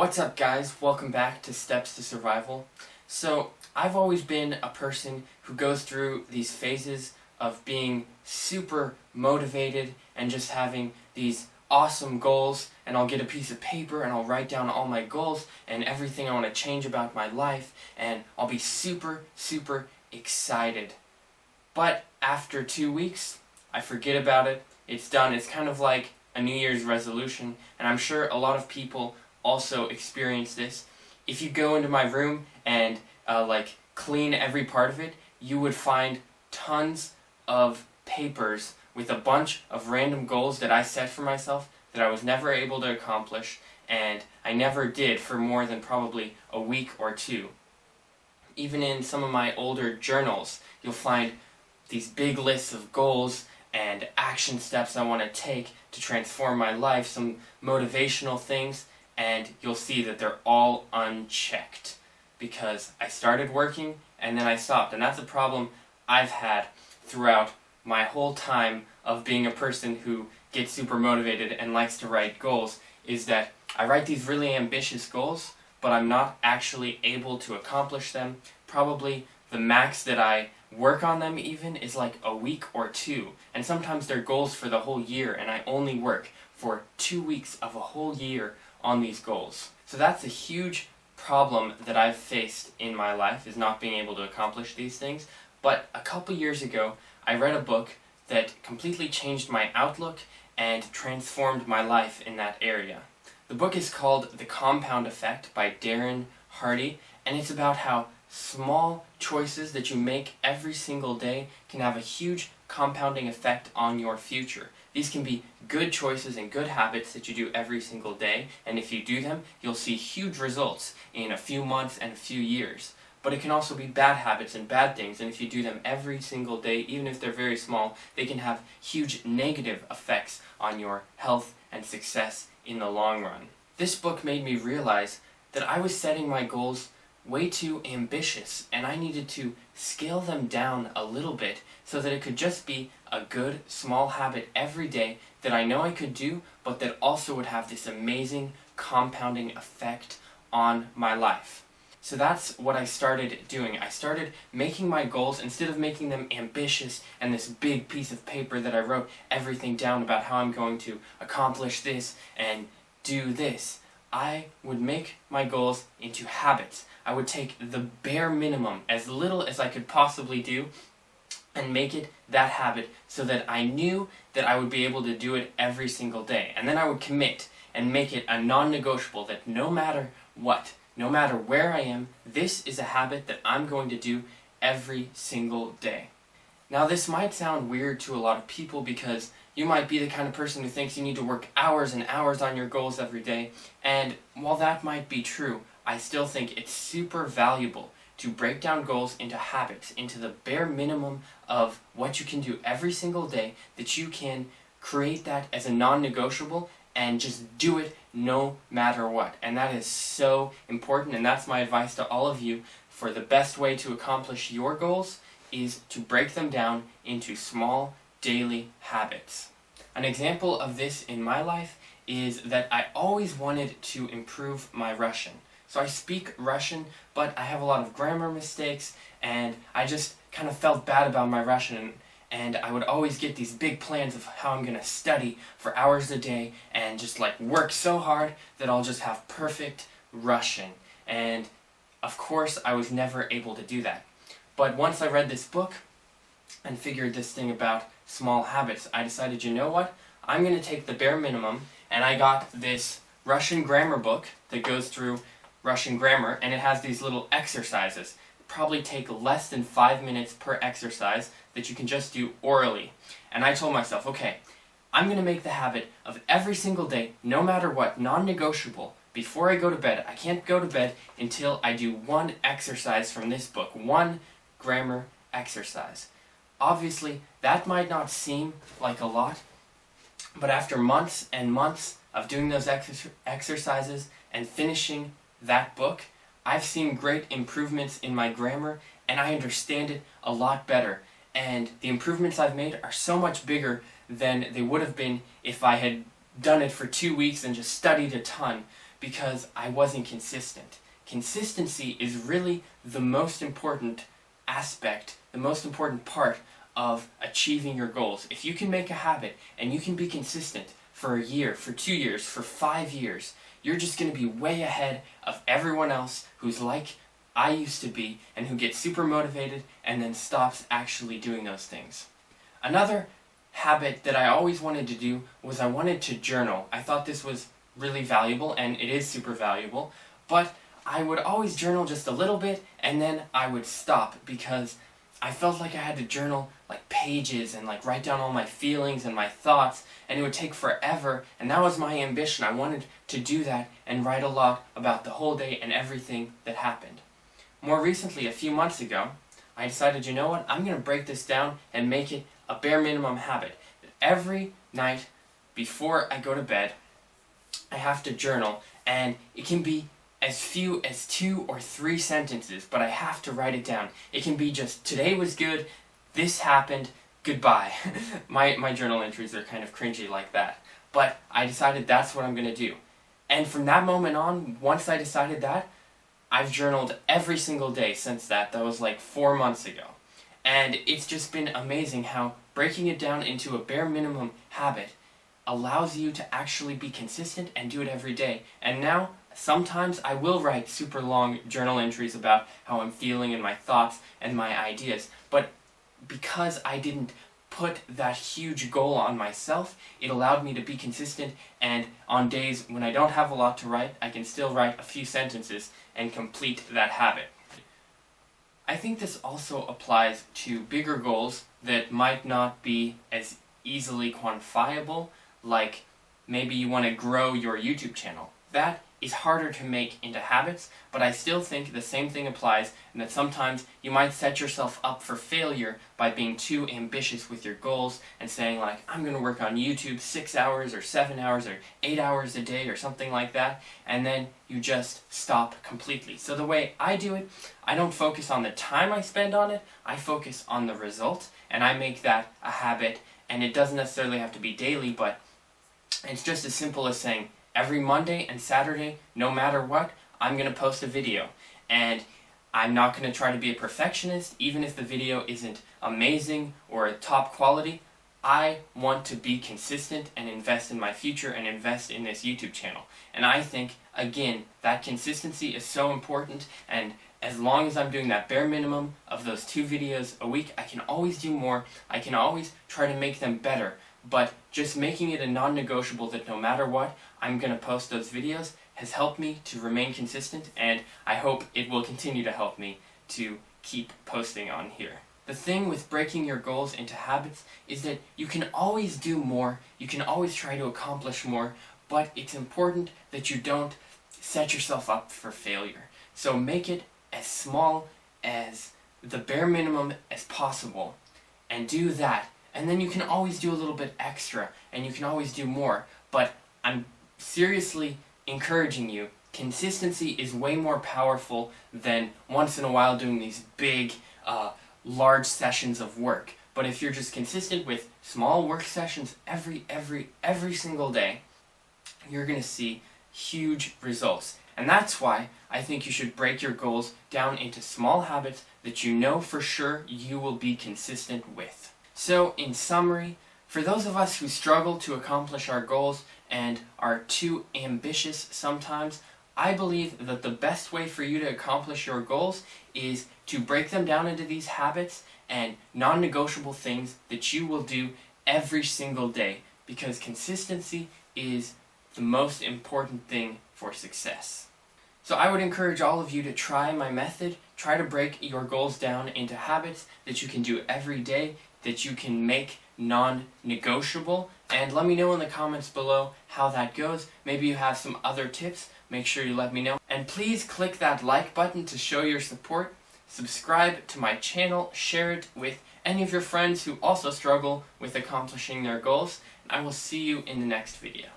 What's up, guys? Welcome back to Steps to Survival. So, I've always been a person who goes through these phases of being super motivated and just having these awesome goals, and I'll get a piece of paper and I'll write down all my goals and everything I want to change about my life, and I'll be super excited. But after 2 weeks, I forget about it. It's done. It's kind of like a New Year's resolution, and I'm sure a lot of people also experience this. If you go into my room and clean every part of it, you would find tons of papers with a bunch of random goals that I set for myself that I was never able to accomplish, and I never did for more than probably a week or two. Even in some of my older journals, you'll find these big lists of goals and action steps I want to take to transform my life, some motivational things, and you'll see that they're all unchecked because I started working and then I stopped. And that's a problem I've had throughout my whole time of being a person who gets super motivated and likes to write goals, is that I write these really ambitious goals, but I'm not actually able to accomplish them. Probably the max that I work on them even is like a week or two, and sometimes they're goals for the whole year, and I only work for 2 weeks of a whole year on these goals. So that's a huge problem that I've faced in my life, is not being able to accomplish these things. But a couple years ago, I read a book that completely changed my outlook and transformed my life in that area. The book is called The Compound Effect by Darren Hardy, and it's about how small choices that you make every single day can have a huge compounding effect on your future. These can be good choices and good habits that you do every single day, and if you do them, you'll see huge results in a few months and a few years. But it can also be bad habits and bad things, and if you do them every single day, even if they're very small, they can have huge negative effects on your health and success in the long run. This book made me realize that I was setting my goals way too ambitious, and I needed to scale them down a little bit so that it could just be a good small habit every day that I know I could do, but that also would have this amazing compounding effect on my life. So that's what I started doing. I started making my goals, instead of making them ambitious and this big piece of paper that I wrote everything down about how I'm going to accomplish this and do this. I would make my goals into habits. I would take the bare minimum, as little as I could possibly do, and make it that habit so that I knew that I would be able to do it every single day. And then I would commit and make it a non-negotiable that no matter what, no matter where I am, this is a habit that I'm going to do every single day. Now, this might sound weird to a lot of people because you might be the kind of person who thinks you need to work hours and hours on your goals every day, and while that might be true, I still think it's super valuable to break down goals into habits, into the bare minimum of what you can do every single day, that you can create that as a non-negotiable and just do it no matter what. And that is so important, and that's my advice to all of you. For the best way to accomplish your goals is to break them down into small daily habits. An example of this in my life is that I always wanted to improve my Russian. So I speak Russian, but I have a lot of grammar mistakes, and I just kind of felt bad about my Russian, and I would always get these big plans of how I'm going to study for hours a day and just work so hard that I'll just have perfect Russian. And of course, I was never able to do that. But once I read this book and figured this thing about small habits, I decided, you know what? I'm going to take the bare minimum, and I got this Russian grammar book that goes through Russian grammar, and it has these little exercises. Probably take less than 5 minutes per exercise that you can just do orally. And I told myself, okay, I'm going to make the habit of every single day, no matter what, non-negotiable, before I go to bed. I can't go to bed until I do one exercise from this book, one grammar exercise. Obviously, that might not seem like a lot, but after months and months of doing those exercises and finishing that book, I've seen great improvements in my grammar, and I understand it a lot better. And the improvements I've made are so much bigger than they would have been if I had done it for 2 weeks and just studied a ton, because I wasn't consistent. Consistency is really the most important aspect, the most important part of achieving your goals. If you can make a habit and you can be consistent for a year, for 2 years, for 5 years, you're just going to be way ahead of everyone else who's like I used to be and who gets super motivated and then stops actually doing those things. Another habit that I always wanted to do was I wanted to journal. I thought this was really valuable, and it is super valuable, but I would always journal just a little bit and then I would stop because I felt like I had to journal like pages and like write down all my feelings and my thoughts, and it would take forever, and that was my ambition. I wanted to do that and write a lot about the whole day and everything that happened. More recently, a few months ago, I decided, you know what, I'm going to break this down and make it a bare minimum habit. Every night before I go to bed, I have to journal, and it can be as few as 2 or 3 sentences, but I have to write it down. It can be just, today was good, this happened, goodbye. my journal entries are kind of cringy like that. But I decided that's what I'm going to do. And from that moment on, once I decided that, I've journaled every single day since that. That was like 4 months ago. And it's just been amazing how breaking it down into a bare minimum habit allows you to actually be consistent and do it every day. And now, sometimes I will write super long journal entries about how I'm feeling and my thoughts and my ideas. But because I didn't put that huge goal on myself, it allowed me to be consistent, and on days when I don't have a lot to write, I can still write a few sentences and complete that habit. I think this also applies to bigger goals that might not be as easily quantifiable, like maybe you want to grow your YouTube channel. That is harder to make into habits, but I still think the same thing applies, and that sometimes you might set yourself up for failure by being too ambitious with your goals and saying like, I'm going to work on YouTube 6 hours or 7 hours or 8 hours a day or something like that, and then you just stop completely. So the way I do it, I don't focus on the time I spend on it, I focus on the result, and I make that a habit, and it doesn't necessarily have to be daily, but it's just as simple as saying, every Monday and Saturday, no matter what, I'm going to post a video. And I'm not going to try to be a perfectionist, even if the video isn't amazing or top quality. I want to be consistent and invest in my future and invest in this YouTube channel. And I think, again, that consistency is so important, and as long as I'm doing that bare minimum of those 2 videos a week, I can always do more. I can always try to make them better. But just making it a non-negotiable that no matter what, I'm going to post those videos has helped me to remain consistent, and I hope it will continue to help me to keep posting on here. The thing with breaking your goals into habits is that you can always do more, you can always try to accomplish more, but it's important that you don't set yourself up for failure. So make it as small as the bare minimum as possible, and do that. And then you can always do a little bit extra, and you can always do more. But I'm seriously encouraging you, consistency is way more powerful than once in a while doing these big, large sessions of work. But if you're just consistent with small work sessions every single day, you're going to see huge results. And that's why I think you should break your goals down into small habits that you know for sure you will be consistent with. So, in summary, for those of us who struggle to accomplish our goals and are too ambitious sometimes, I believe that the best way for you to accomplish your goals is to break them down into these habits and non-negotiable things that you will do every single day, because consistency is the most important thing for success. So I would encourage all of you to try my method, try to break your goals down into habits that you can do every day, that you can make non-negotiable, and let me know in the comments below how that goes. Maybe you have some other tips, make sure you let me know. And please click that like button to show your support, subscribe to my channel, share it with any of your friends who also struggle with accomplishing their goals, and I will see you in the next video.